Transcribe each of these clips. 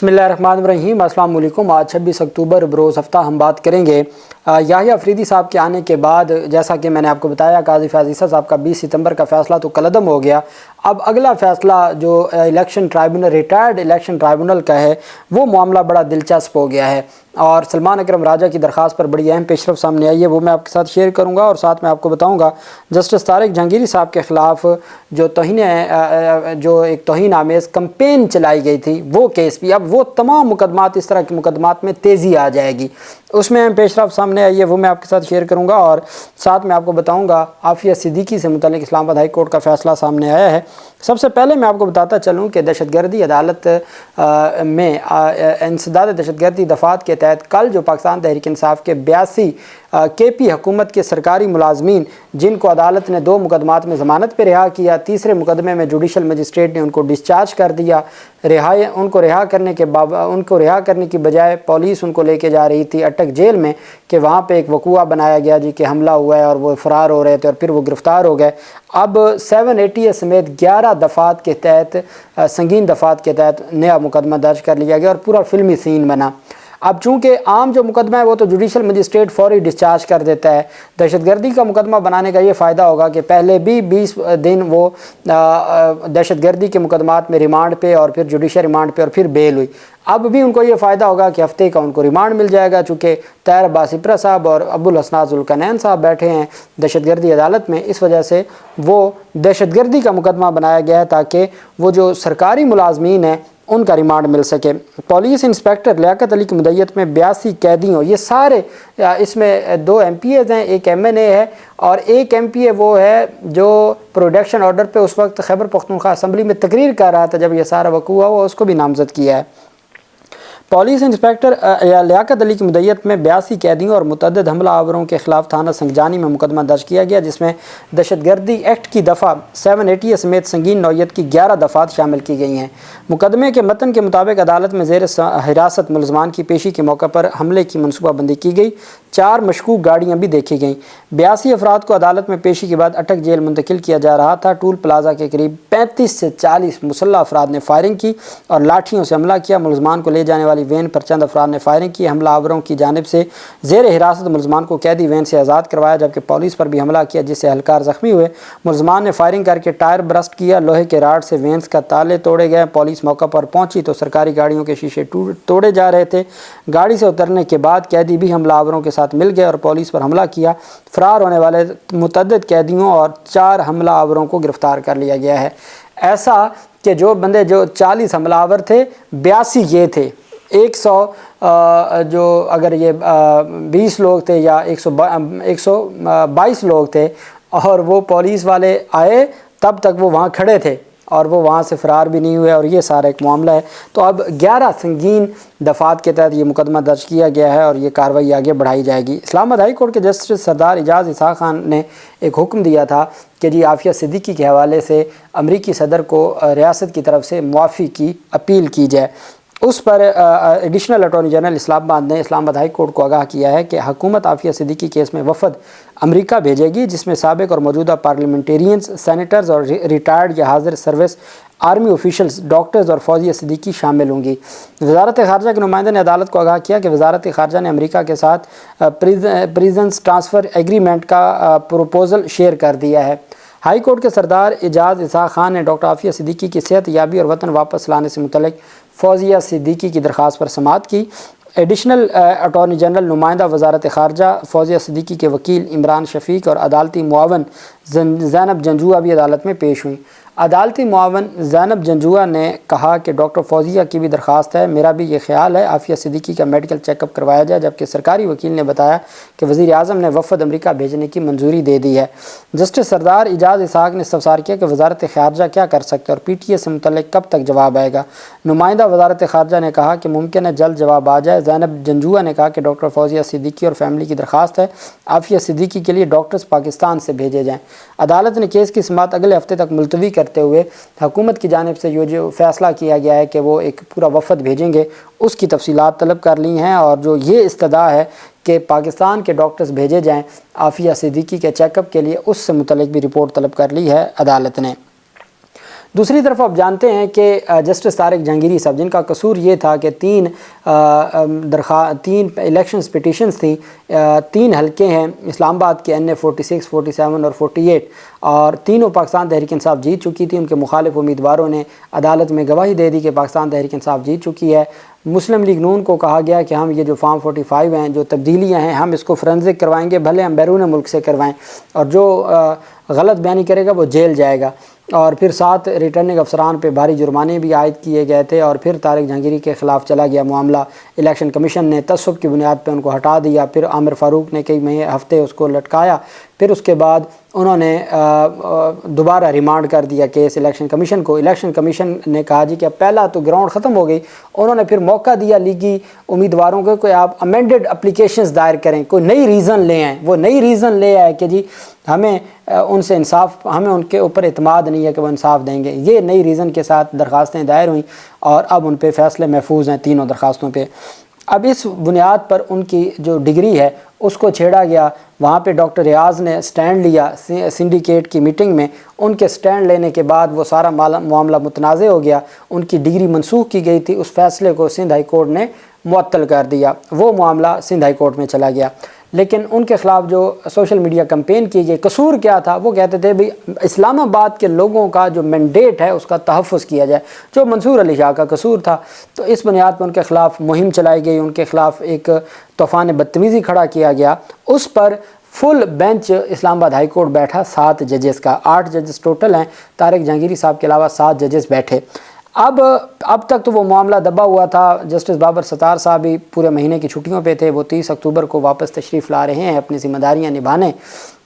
बिस्मिल्लाहिर्रहमानिर्रहीम। अस्सलाम वालेकुम। आज 26 अक्टूबर बरोज़ हफ़्ता हम बात करेंगे याहिया अफरीदी साहब के आने के बाद। जैसा कि मैंने आपको बताया, काज़ी फैज़ ईसा साहब का 20 सितंबर का फ़ैसला तो कलअदम हो गया। अब अगला फ़ैसला जो election tribunal, retired election tribunal का है, वो मामला बड़ा दिलचस्प हो गया है और सलमान अकरम राजा की दरख्वास्त पर बड़ी अहम पेशरफ सामने आई है। वो मैं आपके साथ शेयर करूँगा और साथ में आपको बताऊँगा जस्टिस तारिक जहांगीरी साहब के ख़िलाफ़ जो एक तौहीन आमेज़ कंपेन चलाई गई थी, वो केस भी, अब वो तमाम मुकदमात, इस तरह के मुकदमात में तेज़ी आ जाएगी, उसमें अहम पेशरफ सामने आई है, वो मैं आपके साथ शेयर करूँगा और साथ में आपको बताऊँगा आफिया सिद्दीकी से मुतल्लिक़ इस्लामाबाद हाई कोर्ट का फ़ैसला सामने आया है। सबसे पहले मैं आपको बताता चलूँ कि दहशतगर्दी अदालत में इंसदाद दहशतगर्दी दफ़ात के तहत कल जो पाकिस्तान तहरीक इंसाफ के 82 KP हुकूमत के सरकारी मुलाजमीन, जिनको अदालत ने 2 मुकदमात में ज़मानत पर रिहा किया, तीसरे मुकदमे में जुडिशल मजिस्ट्रेट ने उनको डिस्चार्ज कर दिया। उनको रिहा करने की बजाय पुलिस उनको लेके जा रही थी अटक जेल में कि वहाँ पे एक वकूआ बनाया गया जी कि हमला हुआ है और वो फ़रार हो रहे थे और फिर वो गिरफ़्तार हो गए। अब 780 समेत 11 दफ़ात के तहत, संगीन दफ़ात के तहत नया मुकदमा दर्ज कर लिया गया और पूरा फिल्मी सीन बना। अब चूँकि आम जो मुकदमा है वो तो जुडिशल मजिस्ट्रेट फौरी डिस्चार्ज कर देता है। दहशतगर्दी का मुकदमा बनाने का ये फ़ायदा होगा कि पहले भी 20 दिन वो दहशतगर्दी के मुकदमात में रिमांड पे और फिर जुडिशल रिमांड पे और फिर बेल हुई। अब भी उनको ये फ़ायदा होगा कि हफ़्ते का उनको रिमांड मिल जाएगा, चूँकि ताहिर अब्बास इप्रा साहब और अब्दुल हसन ज़ुल्करनैन साहब बैठे हैं दहशतगर्दी अदालत में। इस वजह से वो दहशतगर्दी का मुकदमा बनाया गया है ताकि वो जो सरकारी मुलाजमीन हैं उनका रिमांड मिल सके। पुलिस इंस्पेक्टर लियाकत अली की मुद्दत में 82 कैदियों, ये सारे, इसमें 2 MPAs हैं, एक MNA है और एक MPA वो है जो प्रोडक्शन ऑर्डर पे उस वक्त खैबर पख्तूनख्वा असम्बली में तकरीर कर रहा था जब ये सारा वक़ूआ हुआ, उसको भी नामज़द किया है। पुलिस इंस्पेक्टर लियाकत अली की मुद्दत में 82 कैदियों और मुतअद्दिद हमला आवरों के खिलाफ थाना संगजानी में मुकदमा दर्ज किया गया, जिसमें दहशतगर्दी एक्ट की दफ़ा 780 समेत संगीन नौयत की 11 दफ़ात शामिल की गई हैं। मुकदमे के मतन के मुताबिक अदालत में ज़ेर हिरासत मुलज़मान की पेशी के मौके पर हमले की मनसूबाबंदी की गई। 4 मशकूक गाड़ियाँ भी देखी गईं। 82 अफराद को अदालत में पेशी के बाद अटक जेल मुंतकिल किया जा रहा था। टूल प्लाजा के करीब 35 से 40 मुसल्लह अफराद ने फायरिंग की और लाठियों से हमला किया। मुलज़मान को ले जाने वाली वैन पर चंद अफराद ने फायरिंग की। हमलावरों की जानिब से ज़ेर हिरासत मुलज़मान को कैदी वैन से आज़ाद करवाया, जबकि पुलिस पर भी हमला किया जिससे एहलकार ज़ख्मी हुए। मुलज़मान ने फायरिंग करके टायर बरस्ट किया। लोहे के राड से वैन का ताले तोड़े गए। पुलिस मौका पर पहुंची तो सरकारी गाड़ियों के शीशे तोड़े जा रहे थे। गाड़ी से उतरने के बाद कैदी भी हमलावरों के साथ मिल गए और पुलिस पर हमला किया। फ़रार होने वाले मुतअद्दिद कैदियों और 4 हमलावरों को गिरफ़्तार कर लिया गया है। ऐसा कि जो 40 हमलावर थे, 82 ये थे। 100 जो अगर ये 20 लोग थे या 122 लोग थे और वो पुलिस वाले आए तब तक वो वहाँ खड़े थे और वो वहाँ से फ़रार भी नहीं हुए और ये सारा एक मामला है। तो अब 11 संगीन दफ़ात के तहत ये मुकदमा दर्ज किया गया है और ये कार्रवाई आगे बढ़ाई जाएगी। इस्लामाबाद हाई कोर्ट के जस्टिस सरदार एजाज़ इसाक़ खान ने एक हुक्म दिया था कि जी आफिया सिद्दीकी के हवाले से अमरीकी सदर को रियासत की तरफ से मुआफ़ी की अपील की जाए। उस पर एडिशनल अटॉर्नी जनरल इस्लामाबाद ने इस्लामाबाद हाई कोर्ट को आगाह किया है कि हुकूमत आफिया सिद्दीकी केस में वफ़द अमेरिका भेजेगी, जिसमें साबिक़ और मौजूदा पार्लियामेंटेरियंस, सेनेटर्स और रिटायर्ड या हाजिर सर्विस आर्मी ऑफिशल्स, डॉक्टर्स और फौजिया सिद्दीकी शामिल होंगी। वज़ारत ख़ारजा के नुमाइंदे ने अदालत को आगाह किया कि वज़ारत ख़ारजा ने अमेरिका के साथ प्रिजन्स ट्रांसफ़र एग्रीमेंट का प्रपोज़ल शेयर कर दिया है। हाई कोर्ट के सरदार एजाज़ इसाक़ खान ने डॉक्टर आफिया सिद्दीकी की सेहत याबी और वतन वापस लाने से मुतल्लिक़ फौजिया सिद्दीकी की दरख्वास्त पर समाअत की। एडिशनल अटॉर्नी जनरल नुमाइंदा वज़ारत ख़ारजा फौजिया सिद्दीकी के वकील इमरान शफ़ीक और अदालती मुआवन ज़ैनब जंजुआ भी अदालत में पेश हुई। अदालती मुआवन ज़ैनब जंजुआ ने कहा कि डॉक्टर फौजिया की भी दरख्वास्त है, मेरा भी ये ख्याल है आफिया सिद्दीकी का मेडिकल चेकअप करवाया जाए। जबकि सरकारी वकील ने बताया कि वज़ीर आज़म ने वफ़द अमेरिका भेजने की मंजूरी दे दी है। जस्टिस सरदार एजाज़ इसाक़ ने इस्तफ़सार किया कि वज़ारत ख़ारजा क्या कर सकते और PTA से मुतल्लिक़ कब तक जवाब आएगा। नुमाइंदा वज़ारत ख़ारजा ने कहा कि मुमकिन है जल्द जवाब आ जाए। ज़ैनब जंजुआ ने कहा कि डॉक्टर फौजिया सिद्दीकी और फैमिली की दरख्वास्त है आफिया सिद्दीकी के लिए डॉक्टर्स पाकिस्तान से भेजे जाएँ। अदालत ने केस की समाअत अगले हफ्ते तक मुलतवी करते हुए हुकूमत की जानिब से जो फ़ैसला किया गया है कि वो एक पूरा वफ़द भेजेंगे, उसकी तफसीलात तलब कर ली हैं और जो ये इस्तदा है कि पाकिस्तान के डॉक्टर्स भेजे जाएँ आफिया सिद्दीकी के चेकअप के लिए, उससे मुतल्लिक़ भी रिपोर्ट तलब कर ली है अदालत ने। दूसरी तरफ आप जानते हैं कि जस्टिस तारिक जहांगीरी साहब, जिनका कसूर ये था कि तीन इलेक्शंस पिटिशंस थी, 3 हलके हैं इस्लामाबाद के, NA 46, 47 और 48, और तीनों पाकिस्तान तहरीक इंसाफ जीत चुकी थी। उनके मुखालिफ उम्मीदवारों ने अदालत में गवाही दे दी कि पाकिस्तान तहरीक इंसाफ जीत चुकी है। मुस्लिम लीग नून को कहा गया कि हम ये जो फॉर्म 45 हैं, जो तब्दीलियाँ हैं, हम इसको फोरेंसिक करवाएंगे, भले हम बैरून मुल्क से करवाएं, और जो गलत बयानी करेगा वो जेल जाएगा। और फिर 7 रिटर्निंग अफसरान पे भारी जुर्माने भी आयद किए गए थे। और फिर तारिक जहांगीरी के ख़िलाफ़ चला गया मामला। इलेक्शन कमीशन ने तसब्बुत की बुनियाद पे उनको हटा दिया। फिर आमिर फ़ारूक ने कई हफ्ते उसको लटकाया। फिर उसके बाद उन्होंने दोबारा रिमांड कर दिया केस इलेक्शन कमीशन को। इलेक्शन कमीशन ने कहा जी कि अब पहला तो ग्राउंड ख़त्म हो गई। उन्होंने फिर मौका दिया लीगी उम्मीदवारों को, कोई आप अमेंडेड अप्लीकेशंस दायर करें, कोई नई रीज़न ले आएँ। वो नई रीज़न ले आए कि जी हमें उनसे इंसाफ, हमें उनके ऊपर इत्मीद नहीं है कि वो इंसाफ देंगे। ये नई रीज़न के साथ दरख्वास्तें दायर हुई और अब उन पे फ़ैसले महफूज हैं तीनों दरख्वास्तों पे। अब इस बुनियाद पर उनकी जो डिग्री है उसको छेड़ा गया। वहाँ पे डॉक्टर रियाज ने स्टैंड लिया सिंडिकेट की मीटिंग में। उनके स्टैंड लेने के बाद वो सारा मामला मुतनाज़ हो गया। उनकी डिग्री मनसूख की गई थी। उस फैसले को सिंध हाई कोर्ट ने मुअत्तल कर दिया। वो मामला सिंध हाई कोर्ट में चला गया। लेकिन उनके ख़िलाफ़ जो सोशल मीडिया कैंपेन की गई, कसूर क्या था? वो कहते थे भाई इस्लामाबाद के लोगों का जो मैंडेट है उसका तहफ़्फ़ुज़ किया जाए, जो मंसूर अली शाह का कसूर था। तो इस बुनियाद पर उनके ख़िलाफ़ मुहिम चलाई गई, उनके ख़िलाफ़ एक तूफ़ान बदतमीज़ी खड़ा किया गया। उस पर full bench Islamabad high court बैठा 7 जजेस का। 8 जजेस टोटल हैं, तारिक जहांगीरी साहब के अलावा 7 जजेस बैठे। अब तक तो वो मामला दबा हुआ था। जस्टिस बाबर सत्तार साहब भी पूरे महीने की छुट्टियों पे थे। वो 30 अक्टूबर को वापस तशरीफ़ ला रहे हैं अपनी ज़िम्मेदारियाँ निभाने,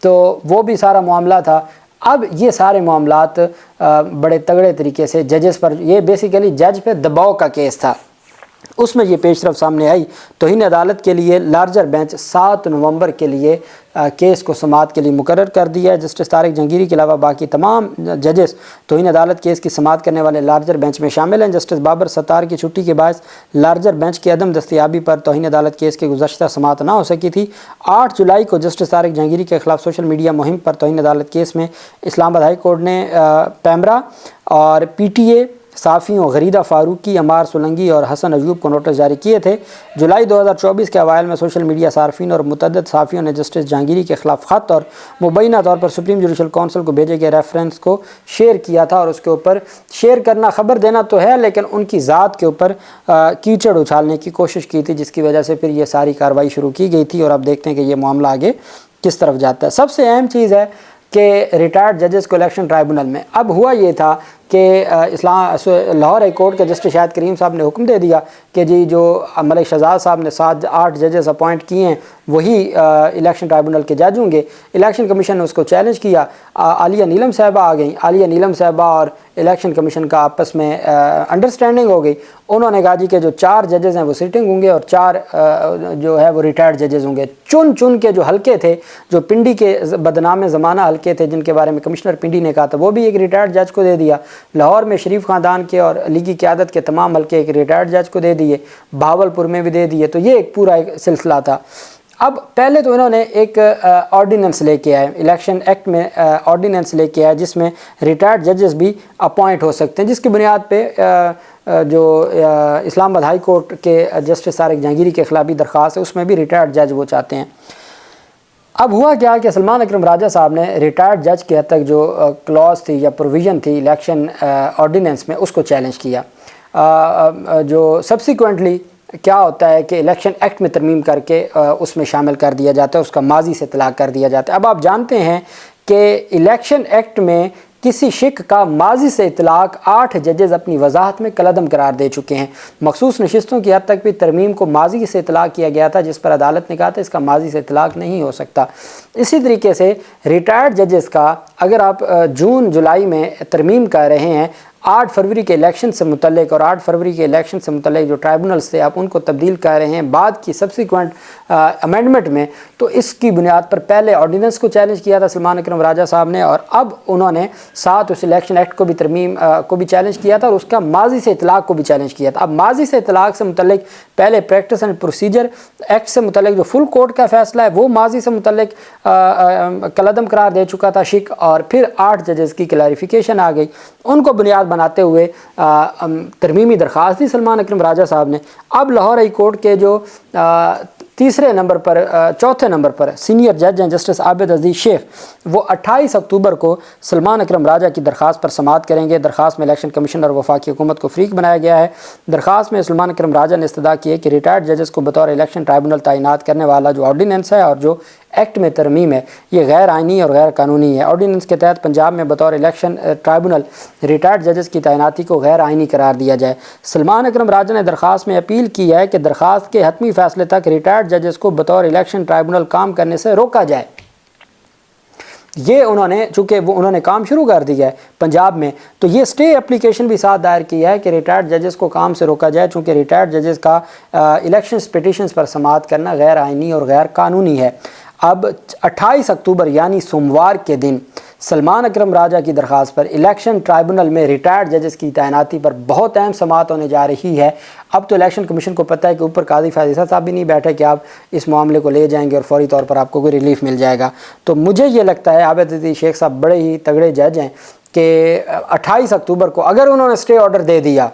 तो वो भी सारा मामला था। अब ये सारे मामलात बड़े तगड़े तरीके से जजेस पर, ये बेसिकली जज पे दबाव का केस था, उसमें ये पेशरफ सामने आई। तौहीन अदालत के लिए लार्जर बेंच 7 नवंबर के लिए केस को समाअत के लिए मुकर्रर कर दिया है। जस्टिस तारिक जहांगीरी के अलावा बाकी तमाम जजेस तौहीन अदालत केस की समाअत करने वाले लार्जर बेंच में शामिल हैं। जस्टिस बाबर सत्तार की छुट्टी के बायस लार्जर बेंच की अदम दस्तयाबी पर तौहीन अदालत केस की गुज़श्ता समाअत ना हो सकी थी। 8 जुलाई को जस्टिस तारिक जहांगीरी के ख़िलाफ़ सोशल मीडिया मुहिम पर तौहीन अदालत केस में इस्लामाबाद हाई कोर्ट ने पैमरा और PTA साफ़ियों गरीदा फ़ारूकी, अमार सोलंगी और हसन अयूब को नोटिस जारी किए थे। जुलाई 2024 के अवाइल में सोशल मीडिया सार्फिन और मुतअद्दिद साफ़ियों ने जस्टिस जहांगीरी के ख़िलाफ़ ख़त और मुबैना तौर पर सुप्रीम जुडिशल काउंसिल को भेजे गए रेफरेंस को शेयर किया था। और उसके ऊपर शेयर करना, ख़बर देना तो है, लेकिन उनकी ज़ात के ऊपर कीचड़ उछालने की कोशिश की थी, जिसकी वजह से फिर ये सारी कार्रवाई शुरू की गई थी। और अब देखते हैं कि ये मामला आगे किस तरफ जाता है। सबसे अहम चीज़ है कि रिटायर्ड जजेस को इलेक्शन ट्राइब्यूनल में अब हुआ ये था कि लाहौर हाई कोर्ट के जस्टिस शाहिद करीम साहब ने हुक्म दे दिया कि जी जो मलिक शहजाद साहब ने 7-8 जजेस अपॉइंट किए हैं वही इलेक्शन ट्राइब्यूनल के जज होंगे। इलेक्शन कमीशन ने उसको चैलेंज किया। आलिया नीलम साहबा आ गई। आलिया नीलम साहबा और इलेक्शन कमीशन का आपस में अंडरस्टैंडिंग हो गई। उन्होंने कहा जी कि जो 4 जजेस हैं वो सिटिंग होंगे और 4 जो है वो रिटायर्ड जजेस होंगे। चुन के जो हल्के थे, जो पिंडी के बदनाम ज़माना हल्के थे जिनके बारे में कमिश्नर पिंडी ने कहा था, वो भी एक रिटायर्ड जज को दे दिया। लाहौर में शरीफ ख़ानदान के और लीगी क़यादत के तमाम हल्के एक रिटायर्ड जज को दे दिए। भावलपुर में भी दे दिए। तो ये एक पूरा एक सिलसिला था। अब पहले तो इन्होंने एक ऑर्डिनेंस लेके आए, इलेक्शन एक्ट में ऑर्डिनेंस लेके आए जिसमें रिटायर्ड जजेस भी अपॉइंट हो सकते हैं, जिसकी बुनियाद पे जो इस्लामाबाद हाई कोर्ट के जस्टिस तारिक जहांगीरी के ख़िलाफ़ भी दरख्वास्त है, उसमें भी रिटायर्ड जज वो चाहते हैं। अब हुआ क्या कि सलमान अकरम राजा साहब ने रिटायर्ड जज के हद तक जो क्लॉज थी या प्रोविज़न थी इलेक्शन ऑर्डिनेंस में, उसको चैलेंज किया। जो सब्सिक्वेंटली क्या होता है कि इलेक्शन एक्ट में तरमीम करके उसमें शामिल कर दिया जाता है, उसका माजी से इतलाक़ कर दिया जाता है। अब आप जानते हैं कि इलेक्शन एक्ट में किसी शिक का माजी से इतलाक़ 8 जजेज़ अपनी वजाहत में कलअदम करार दे चुके हैं। मखसूस नशिस्तों की हद तक भी तरमीम को माजी से इतलाक़ किया गया था, जिस पर अदालत ने कहा था इसका माजी से इतलाक़ नहीं हो सकता। इसी तरीके से रिटायर्ड जजेस का अगर आप जून जुलाई में तरमीम कर रहे हैं, 8 फरवरी के इलेक्शन से मुतल्लिक और 8 फरवरी के इलेक्शन से मुतल्लिक जो ट्राइब्यूनल्स थे आप उनको तब्दील कर रहे हैं बाद की सब्सिक्वेंट अमेंडमेंट में, तो इसकी बुनियाद पर पहले ऑर्डिनेंस को चैलेंज किया था सलमान अकरम राजा साहब ने, और अब उन्होंने साथ उस इलेक्शन एक्ट को भी तरमीम को भी चैलेंज किया था और उसका माजी से इतलाक़ को भी चैलेंज किया था। अब माजी से इतलाक़ से मुतल्लिक पहले प्रैक्टिस एंड प्रोसीजर एक्ट से मुतल्लिक जो फुल कोर्ट का फैसला है वो माजी से मुतल्लिक कलअदम करार दे चुका था शिक, और फिर 8 जजेस की क्लैरिफिकेशन आ गई। उनको बुनियाद बनाते हुए तरमीमी दरख्वास्त दी सलमान अकरम राजा साहब ने। अब लाहौर हाई कोर्ट के जो चौथे नंबर पर सीनियर जज हैं जस्टिस आबिद अजीज़ शेख, वो 28 अक्टूबर को सलमान अकरम राजा की दरख्वास्त पर समाअत करेंगे। दरख्वास्त में इलेक्शन कमीशन और वफाकी हुकूमत को फ़रीक बनाया गया है। दरख्वास्त में सलमान अकरम राजा ने इस्तदा की है कि रिटायर्ड जजेस को बतौर इलेक्शन ट्राइब्यूनल तैनात करने वाला जो ऑर्डीनेंस है और जो एक्ट में तरमीम है ये गैर आइनी और गैर कानूनी है। ऑर्डीनेंस के तहत पंजाब में बतौर इलेक्शन ट्राइब्यूनल रिटायर्ड जजेस की तैनाती को गैर आइनी करार दिया जाए। सलमान अकरम राजा ने दरख्वास्त में अपील की है कि दरख्वास्त के हतमी फैसले तक रिटायर्ड जजेस को बतौर इलेक्शन ट्राइब्यूनल काम करने से रोका जाए। ये उन्होंने चूँकि वो उन्होंने काम शुरू कर दिया है पंजाब में, तो ये स्टे एप्लीकेशन भी साथ दायर किया है कि रिटायर्ड जजेस को काम से रोका जाए, चूँकि रिटायर्ड जजेस का इलेक्शन पिटीशंस पर समाअत करना गैर आइनी और गैर कानूनी है। अब 28 अक्टूबर यानी सोमवार के दिन सलमान अकरम राजा की दरख्वास्त पर इलेक्शन ट्राइब्यूनल में रिटायर्ड जजेस की तैनाती पर बहुत अहम समाअत होने जा रही है। अब तो इलेक्शन कमीशन को पता है कि ऊपर काजी फैज़ साहब भी नहीं बैठे कि आप इस मामले को ले जाएंगे और फौरी तौर पर आपको कोई रिलीफ मिल जाएगा। तो मुझे ये लगता है आबिद अजीज़ शेख साहब बड़े ही तगड़े जज हैं कि 28 अक्टूबर को अगर उन्होंने स्टे ऑर्डर दे दिया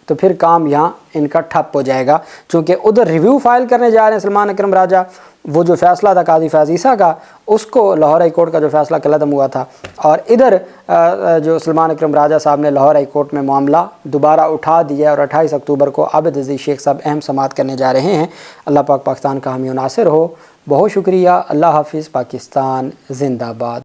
तो फिर काम यहाँ इनका ठप हो जाएगा, क्योंकि उधर रिव्यू फाइल करने जा रहे हैं सलमान अकरम राजा। वो जो फ़ैसला था काजी फैज़ ईसा का, उसको लाहौर हाई कोर्ट का जो फ़ैसला कलअदम हुआ था, और इधर जो सलमान अकरम राजा साहब ने लाहौर हाई कोर्ट में मामला दोबारा उठा दिया और 28 अक्टूबर को आबिद अजीज़ शेख साहब अहम समाअत करने जा रहे हैं। अल्लाह पाक पाकिस्तान का हामी नासिर हो। बहुत शुक्रिया। अल्लाह हाफिज़। पाकिस्तान जिंदाबाद।